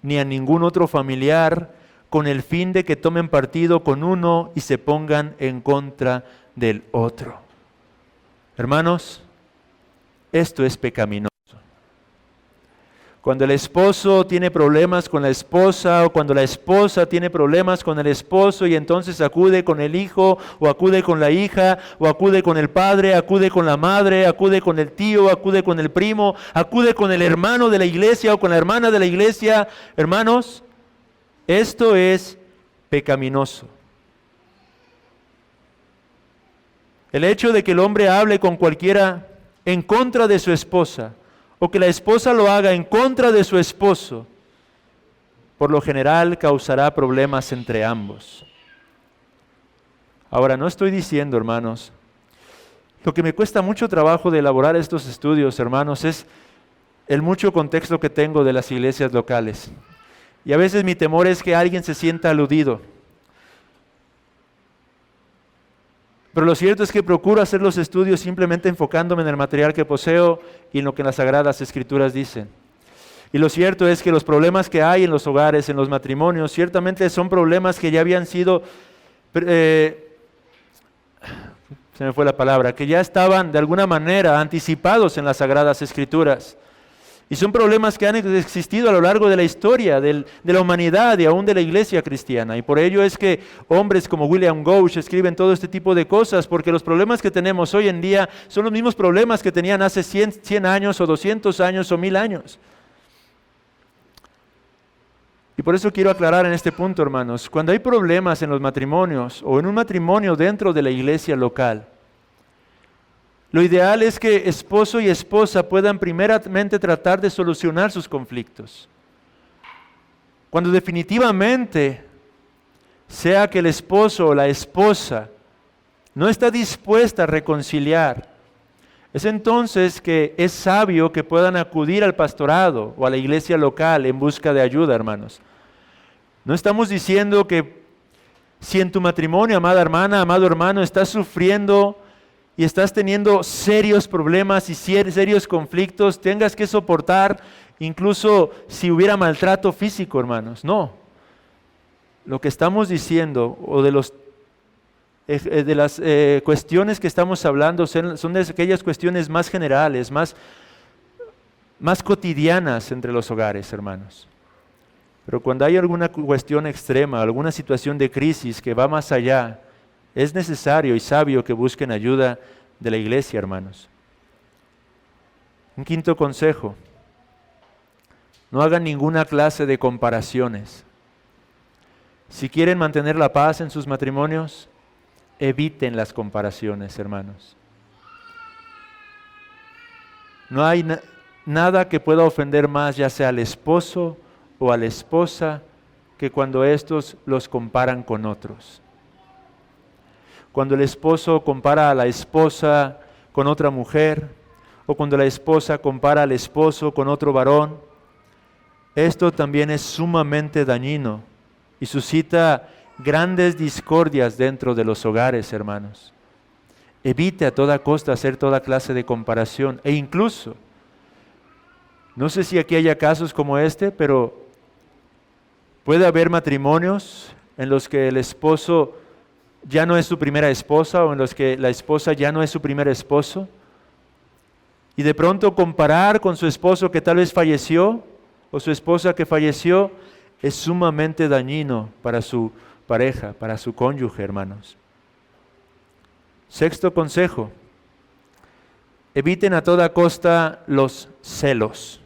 A: ni a ningún otro familiar con el fin de que tomen partido con uno y se pongan en contra del otro. Hermanos, esto es pecaminoso. Cuando el esposo tiene problemas con la esposa, o cuando la esposa tiene problemas con el esposo y entonces acude con el hijo, o acude con la hija, o acude con el padre, acude con la madre, acude con el tío, acude con el primo, acude con el hermano de la iglesia o con la hermana de la iglesia. Hermanos, esto es pecaminoso. El hecho de que el hombre hable con cualquiera en contra de su esposa, o que la esposa lo haga en contra de su esposo, por lo general causará problemas entre ambos. Ahora, no estoy diciendo, hermanos, lo que me cuesta mucho trabajo de elaborar estos estudios, hermanos, es el mucho contexto que tengo de las iglesias locales. Y a veces mi temor es que alguien se sienta aludido. Pero lo cierto es que procuro hacer los estudios simplemente enfocándome en el material que poseo y en lo que las Sagradas Escrituras dicen. Y lo cierto es que los problemas que hay en los hogares, en los matrimonios, ciertamente son problemas que ya habían sido, se me fue la palabra, que ya estaban de alguna manera anticipados en las Sagradas Escrituras. Y son problemas que han existido a lo largo de la historia, de la humanidad y aún de la iglesia cristiana. Y por ello es que hombres como William Gouge escriben todo este tipo de cosas, porque los problemas que tenemos hoy en día son los mismos problemas que tenían hace 100 años o 200 años o 1000 años. Y por eso quiero aclarar en este punto, hermanos, cuando hay problemas en los matrimonios o en un matrimonio dentro de la iglesia local, lo ideal es que esposo y esposa puedan primeramente tratar de solucionar sus conflictos. Cuando definitivamente sea que el esposo o la esposa no está dispuesta a reconciliar, es entonces que es sabio que puedan acudir al pastorado o a la iglesia local en busca de ayuda, hermanos. No estamos diciendo que si en tu matrimonio, amada hermana, amado hermano, estás sufriendo y estás teniendo serios problemas y serios conflictos, tengas que soportar incluso si hubiera maltrato físico, hermanos. No. Lo que estamos diciendo o de las cuestiones que estamos hablando son de aquellas cuestiones más generales, más cotidianas entre los hogares, hermanos. Pero cuando hay alguna cuestión extrema, alguna situación de crisis que va más allá, es necesario y sabio que busquen ayuda de la iglesia, hermanos. Un quinto consejo: no hagan ninguna clase de comparaciones. Si quieren mantener la paz en sus matrimonios, eviten las comparaciones, hermanos. No hay nada que pueda ofender más, ya sea al esposo o a la esposa, que cuando estos los comparan con otros. Cuando el esposo compara a la esposa con otra mujer, o cuando la esposa compara al esposo con otro varón, esto también es sumamente dañino y suscita grandes discordias dentro de los hogares, hermanos. Evite a toda costa hacer toda clase de comparación, e incluso, no sé si aquí haya casos como este, pero puede haber matrimonios en los que el esposo ya no es su primera esposa, o en los que la esposa ya no es su primer esposo, y de pronto comparar con su esposo que tal vez falleció, o su esposa que falleció, es sumamente dañino para su pareja, para su cónyuge, hermanos. Sexto consejo: eviten a toda costa los celos.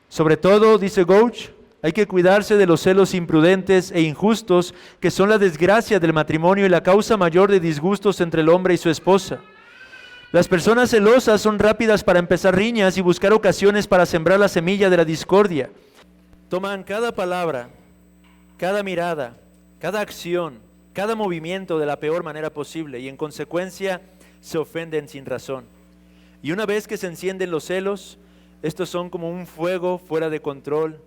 A: Sobre todo, dice Gouge, hay que cuidarse de los celos imprudentes e injustos, que son la desgracia del matrimonio y la causa mayor de disgustos entre el hombre y su esposa. Las personas celosas son rápidas para empezar riñas y buscar ocasiones para sembrar la semilla de la discordia. Toman cada palabra, cada mirada, cada acción, cada movimiento de la peor manera posible y en consecuencia se ofenden sin razón. Y una vez que se encienden los celos, estos son como un fuego fuera de control,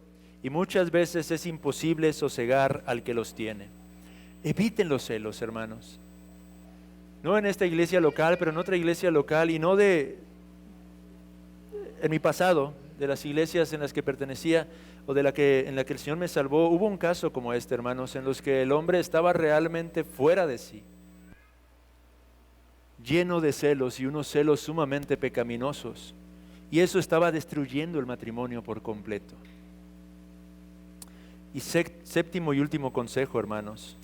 A: y muchas veces es imposible sosegar al que los tiene. Eviten los celos, hermanos. No en esta iglesia local, pero en otra iglesia local, y no en mi pasado, de las iglesias en las que pertenecía o en la que el Señor me salvó. Hubo un caso como este, hermanos, en los que el hombre estaba realmente fuera de sí, lleno de celos, y unos celos sumamente pecaminosos, Y eso estaba destruyendo el matrimonio por completo. Y séptimo y último consejo, hermanos: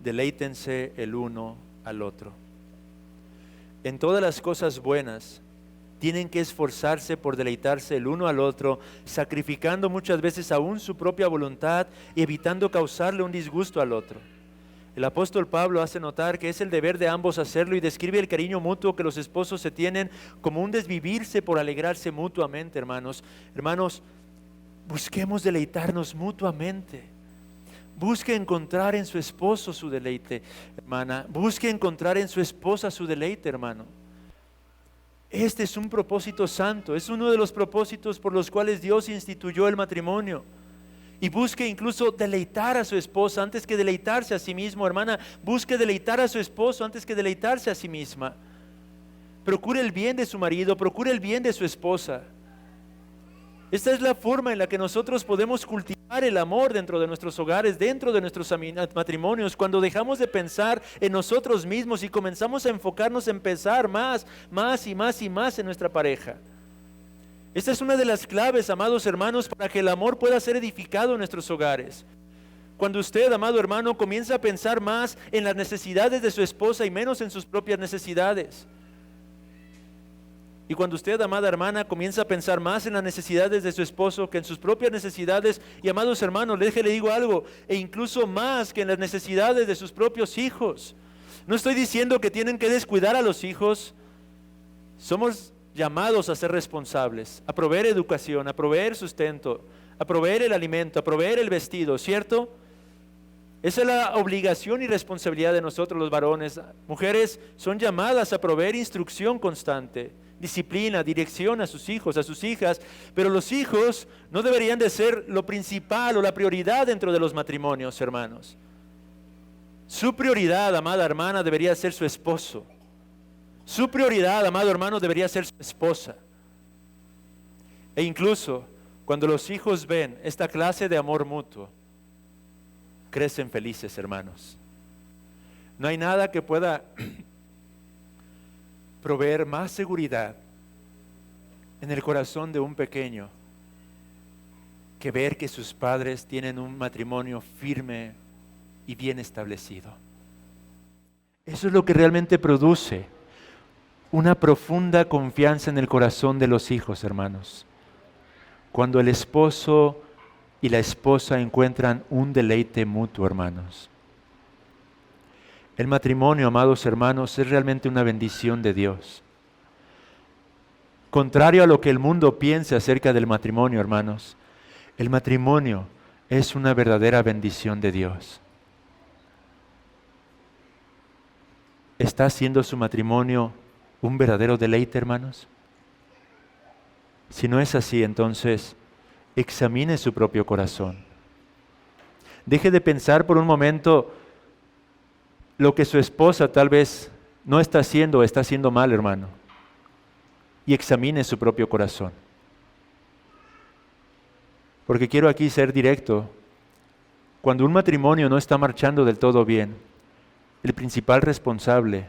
A: deleítense el uno al otro. En todas las cosas buenas tienen que esforzarse por deleitarse el uno al otro, sacrificando muchas veces aún su propia voluntad y evitando causarle un disgusto al otro. El apóstol Pablo hace notar que es el deber de ambos hacerlo y describe el cariño mutuo que los esposos se tienen como un desvivirse por alegrarse mutuamente, hermanos. Hermanos, busquemos deleitarnos mutuamente. Busque encontrar en su esposo su deleite, hermana. Busque encontrar en su esposa su deleite, hermano. Este es un propósito santo, es uno de los propósitos por los cuales Dios instituyó el matrimonio. Y busque incluso deleitar a su esposa antes que deleitarse a sí mismo, hermana. Busque deleitar a su esposo antes que deleitarse a sí misma. Procure el bien de su marido, procure el bien de su esposa. Esta es la forma en la que nosotros podemos cultivar el amor dentro de nuestros hogares, dentro de nuestros matrimonios, cuando dejamos de pensar en nosotros mismos y comenzamos a enfocarnos en pensar más en nuestra pareja. Esta es una de las claves, amados hermanos, para que el amor pueda ser edificado en nuestros hogares. Cuando usted, amado hermano, comienza a pensar más en las necesidades de su esposa y menos en sus propias necesidades. Y cuando usted, amada hermana, comienza a pensar más en las necesidades de su esposo que en sus propias necesidades, y amados hermanos, le digo algo, e incluso más que en las necesidades de sus propios hijos. No estoy diciendo que tienen que descuidar a los hijos. Somos llamados a ser responsables, a proveer educación, a proveer sustento, a proveer el alimento, a proveer el vestido, ¿cierto? Esa es la obligación y responsabilidad de nosotros los varones. Mujeres son llamadas a proveer instrucción constante, disciplina, dirección a sus hijos, a sus hijas, pero los hijos no deberían de ser lo principal o la prioridad dentro de los matrimonios, hermanos. Su prioridad, amada hermana, debería ser su esposo. Su prioridad, amado hermano, debería ser su esposa. E incluso cuando los hijos ven esta clase de amor mutuo, crecen felices, hermanos. No hay nada que pueda proveer más seguridad en el corazón de un pequeño que ver que sus padres tienen un matrimonio firme y bien establecido. Eso es lo que realmente produce una profunda confianza en el corazón de los hijos, hermanos. Cuando el esposo y la esposa encuentran un deleite mutuo, hermanos. El matrimonio, amados hermanos, es realmente una bendición de Dios. Contrario a lo que el mundo piensa acerca del matrimonio, hermanos, el matrimonio es una verdadera bendición de Dios. ¿Está haciendo su matrimonio un verdadero deleite, hermanos? Si no es así, entonces examine su propio corazón. Deje de pensar por un momento lo que su esposa tal vez no está haciendo o está haciendo mal, hermano, y examine su propio corazón. Porque quiero aquí ser directo. Cuando un matrimonio no está marchando del todo bien, el principal responsable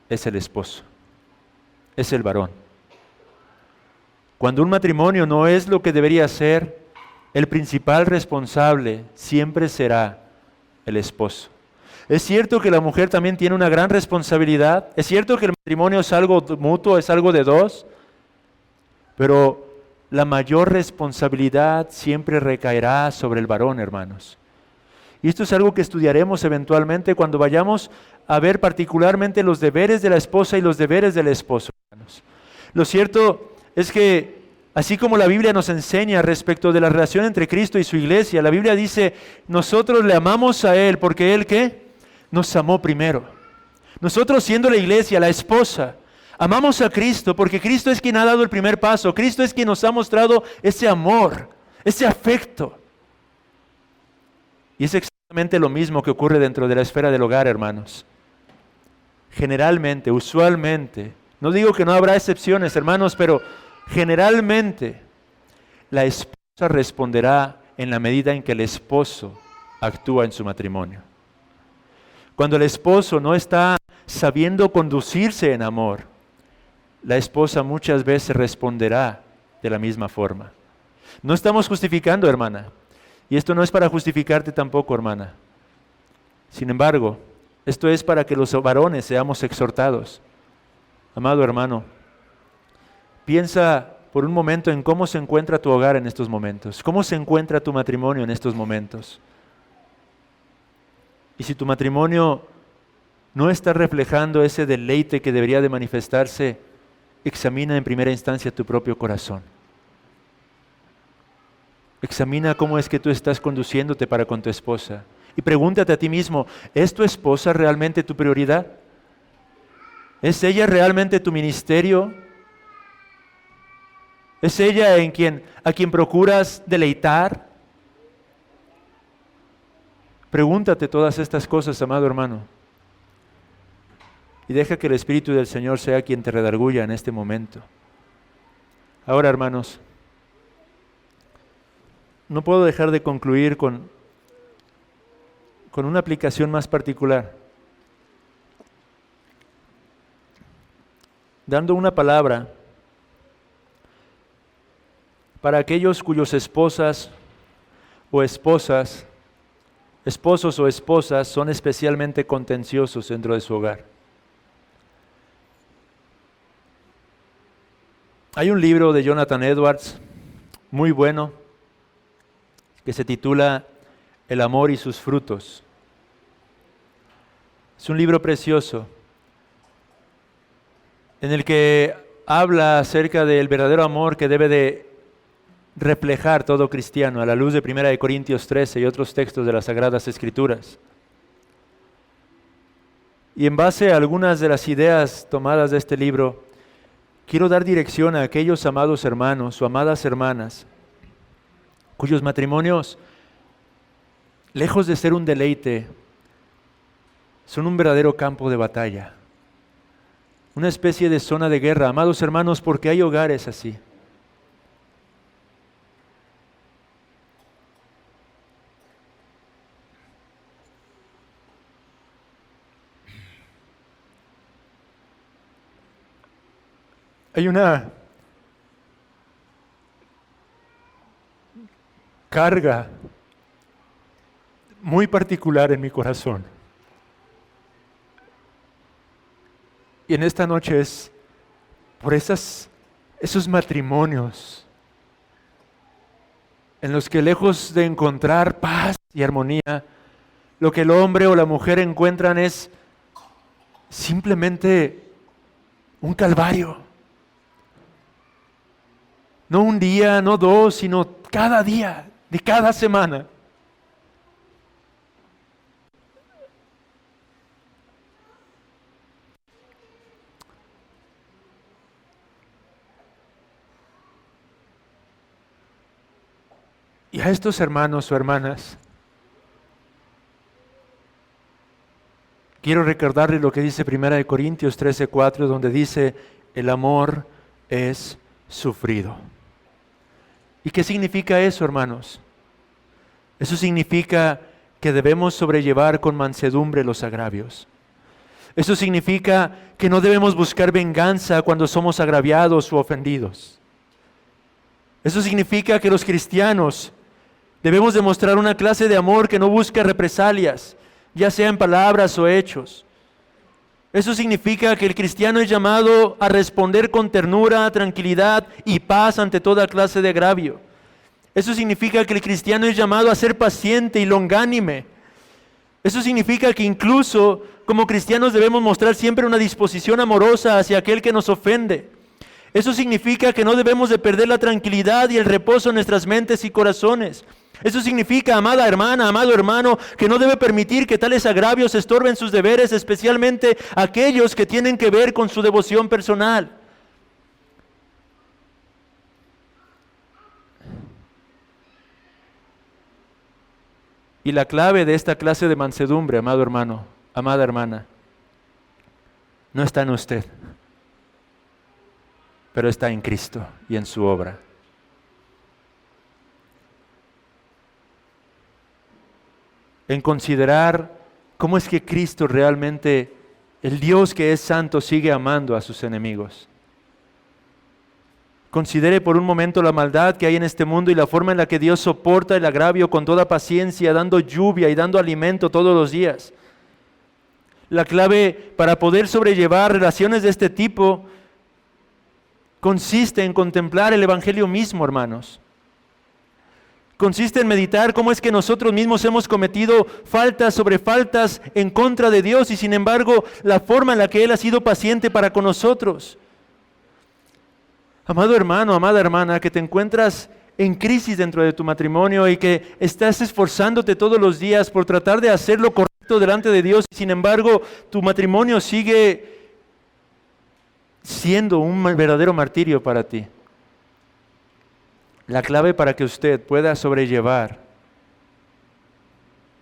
A: es el esposo, es el varón. Cuando un matrimonio no es lo que debería ser, el principal responsable siempre será el esposo. Es cierto que la mujer también tiene una gran responsabilidad, es cierto que el matrimonio es algo mutuo, es algo de dos, pero la mayor responsabilidad siempre recaerá sobre el varón, hermanos. Y esto es algo que estudiaremos eventualmente cuando vayamos a ver particularmente los deberes de la esposa y los deberes del esposo, hermanos. Lo cierto es que así como la Biblia nos enseña respecto de la relación entre Cristo y su iglesia, la Biblia dice, nosotros le amamos a Él porque Él, ¿qué? Nos amó primero. Nosotros siendo la iglesia, la esposa, amamos a Cristo porque Cristo es quien ha dado el primer paso. Cristo es quien nos ha mostrado ese amor, ese afecto. Y es exactamente lo mismo que ocurre dentro de la esfera del hogar, hermanos. Generalmente, usualmente, no digo que no habrá excepciones, hermanos, pero generalmente la esposa responderá en la medida en que el esposo actúa en su matrimonio. Cuando el esposo no está sabiendo conducirse en amor, la esposa muchas veces responderá de la misma forma. No estamos justificando, hermana, y esto no es para justificarte tampoco, hermana. Sin embargo, esto es para que los varones seamos exhortados. Amado hermano, piensa por un momento en cómo se encuentra tu hogar en estos momentos, cómo se encuentra tu matrimonio en estos momentos. Y si tu matrimonio no está reflejando ese deleite que debería de manifestarse, examina en primera instancia tu propio corazón. Examina cómo es que tú estás conduciéndote para con tu esposa. Y pregúntate a ti mismo, ¿es tu esposa realmente tu prioridad? ¿Es ella realmente tu ministerio? ¿Es ella a quien procuras deleitar? Pregúntate todas estas cosas, amado hermano. Y deja que el Espíritu del Señor sea quien te redarguya en este momento. Ahora, hermanos, no puedo dejar de concluir con una aplicación más particular, dando una palabra para aquellos cuyos esposos o esposas son especialmente contenciosos dentro de su hogar. Hay un libro de Jonathan Edwards muy bueno que se titula El amor y sus frutos. Es un libro precioso en el que habla acerca del verdadero amor que debe de reflejar todo cristiano a la luz de 1 Corintios 13 y otros textos de las Sagradas Escrituras. Y en base a algunas de las ideas tomadas de este libro, quiero dar dirección a aquellos amados hermanos o amadas hermanas cuyos matrimonios, lejos de ser un deleite, son un verdadero campo de batalla, una especie de zona de guerra. Amados hermanos, porque hay hogares así. Hay una carga muy particular en mi corazón. Y en esta noche es por esos matrimonios en los que, lejos de encontrar paz y armonía, lo que el hombre o la mujer encuentran es simplemente un calvario. No un día, no dos, sino cada día de cada semana. Y a estos hermanos o hermanas, quiero recordarles lo que dice 1 Corintios 13:4, donde dice, el amor es sufrido. ¿Y qué significa eso, hermanos? Eso significa que debemos sobrellevar con mansedumbre los agravios. Eso significa que no debemos buscar venganza cuando somos agraviados o ofendidos. Eso significa que los cristianos debemos demostrar una clase de amor que no busca represalias, ya sea en palabras o hechos. Eso significa que el cristiano es llamado a responder con ternura, tranquilidad y paz ante toda clase de agravio. Eso significa que el cristiano es llamado a ser paciente y longánime. Eso significa que incluso como cristianos debemos mostrar siempre una disposición amorosa hacia aquel que nos ofende. Eso significa que no debemos de perder la tranquilidad y el reposo en nuestras mentes y corazones. Eso significa, amada hermana, amado hermano, que no debe permitir que tales agravios estorben sus deberes, especialmente aquellos que tienen que ver con su devoción personal. Y la clave de esta clase de mansedumbre, amado hermano, amada hermana, no está en usted, pero está en Cristo y en su obra. En considerar cómo es que Cristo realmente, el Dios que es santo, sigue amando a sus enemigos. Considere por un momento la maldad que hay en este mundo y la forma en la que Dios soporta el agravio con toda paciencia, dando lluvia y dando alimento todos los días. La clave para poder sobrellevar relaciones de este tipo consiste en contemplar el Evangelio mismo, hermanos. Consiste en meditar cómo es que nosotros mismos hemos cometido faltas sobre faltas en contra de Dios y sin embargo la forma en la que Él ha sido paciente para con nosotros. Amado hermano, amada hermana, que te encuentras en crisis dentro de tu matrimonio y que estás esforzándote todos los días por tratar de hacer lo correcto delante de Dios y sin embargo tu matrimonio sigue siendo un verdadero martirio para ti. La clave para que usted pueda sobrellevar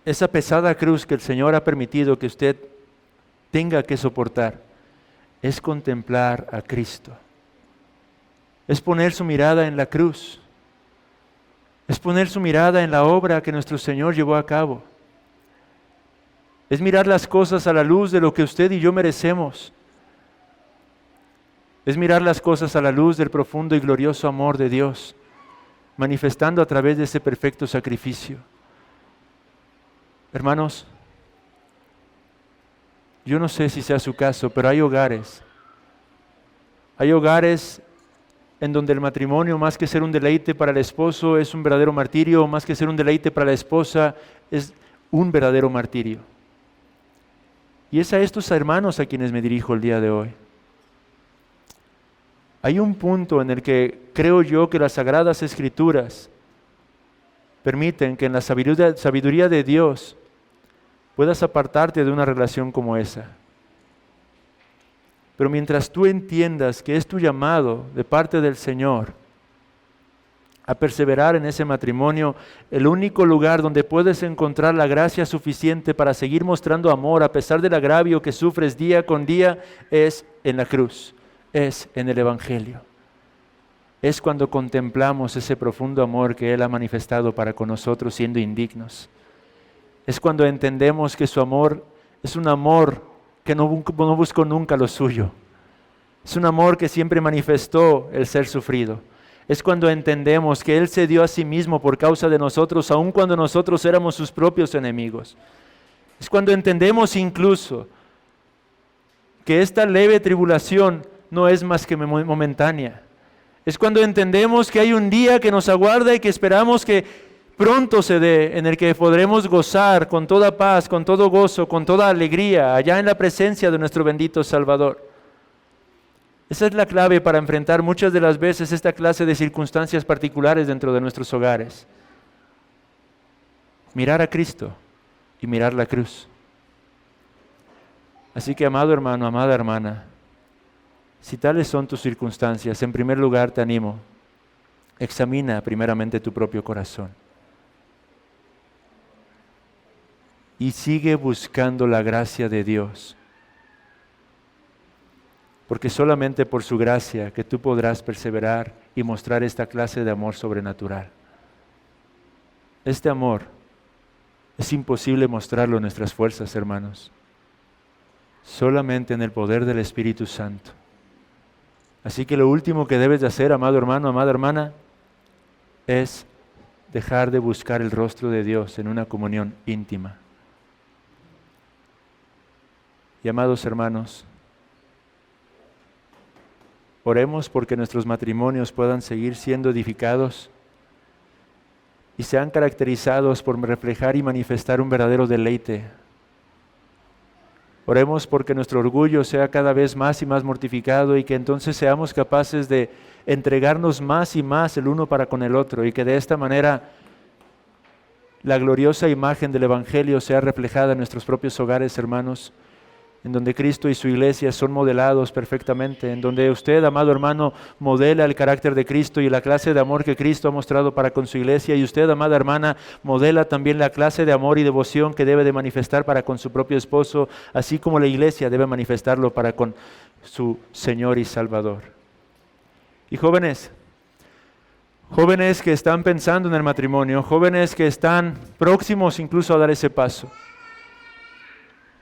A: esa pesada cruz que el Señor ha permitido que usted tenga que soportar es contemplar a Cristo. Es poner su mirada en la cruz. Es poner su mirada en la obra que nuestro Señor llevó a cabo. Es mirar las cosas a la luz de lo que usted y yo merecemos. Es mirar las cosas a la luz del profundo y glorioso amor de Dios, manifestando a través de ese perfecto sacrificio. Hermanos, yo no sé si sea su caso, pero hay hogares en donde el matrimonio, más que ser un deleite para el esposo, es un verdadero martirio, más que ser un deleite para la esposa, es un verdadero martirio. Y es a estos hermanos a quienes me dirijo el día de hoy. Hay un punto en el que creo yo que las Sagradas Escrituras permiten que en la sabiduría de Dios puedas apartarte de una relación como esa. Pero mientras tú entiendas que es tu llamado de parte del Señor a perseverar en ese matrimonio, el único lugar donde puedes encontrar la gracia suficiente para seguir mostrando amor a pesar del agravio que sufres día con día es en la cruz, es en el Evangelio. Es cuando contemplamos ese profundo amor que Él ha manifestado para con nosotros siendo indignos. Es cuando entendemos que su amor es un amor que no buscó nunca lo suyo. Es un amor que siempre manifestó el ser sufrido. Es cuando entendemos que Él se dio a sí mismo por causa de nosotros, aun cuando nosotros éramos sus propios enemigos. Es cuando entendemos incluso que esta leve tribulación no es más que momentánea. Es cuando entendemos que hay un día que nos aguarda y que esperamos que pronto se dé, en el que podremos gozar con toda paz, con todo gozo, con toda alegría, allá en la presencia de nuestro bendito Salvador. Esa es la clave para enfrentar muchas de las veces esta clase de circunstancias particulares dentro de nuestros hogares. Mirar a Cristo y mirar la cruz. Así que, amado hermano, amada hermana, si tales son tus circunstancias, en primer lugar te animo, examina primeramente tu propio corazón. Y sigue buscando la gracia de Dios. Porque solamente por su gracia que tú podrás perseverar y mostrar esta clase de amor sobrenatural. Este amor es imposible mostrarlo en nuestras fuerzas, hermanos. Solamente en el poder del Espíritu Santo. Así que lo último que debes de hacer, amado hermano, amada hermana, es dejar de buscar el rostro de Dios en una comunión íntima. Y amados hermanos, oremos porque nuestros matrimonios puedan seguir siendo edificados y sean caracterizados por reflejar y manifestar un verdadero deleite. Oremos porque nuestro orgullo sea cada vez más y más mortificado y que entonces seamos capaces de entregarnos más y más el uno para con el otro y que de esta manera la gloriosa imagen del Evangelio sea reflejada en nuestros propios hogares, hermanos, en donde Cristo y su iglesia son modelados perfectamente, en donde usted, amado hermano, modela el carácter de Cristo y la clase de amor que Cristo ha mostrado para con su iglesia, y usted, amada hermana, modela también la clase de amor y devoción que debe de manifestar para con su propio esposo, así como la iglesia debe manifestarlo para con su Señor y Salvador. Y jóvenes que están pensando en el matrimonio, jóvenes que están próximos incluso a dar ese paso,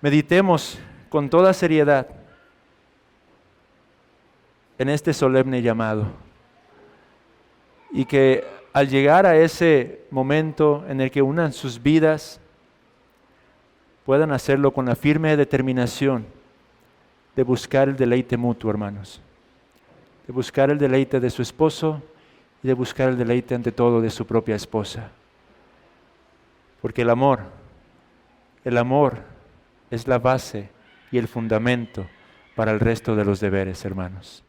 A: meditemos con toda seriedad en este solemne llamado. Y que al llegar a ese momento en el que unan sus vidas, puedan hacerlo con la firme determinación de buscar el deleite mutuo, hermanos. De buscar el deleite de su esposo y de buscar el deleite ante todo de su propia esposa. Porque el amor es la base y el fundamento para el resto de los deberes, hermanos.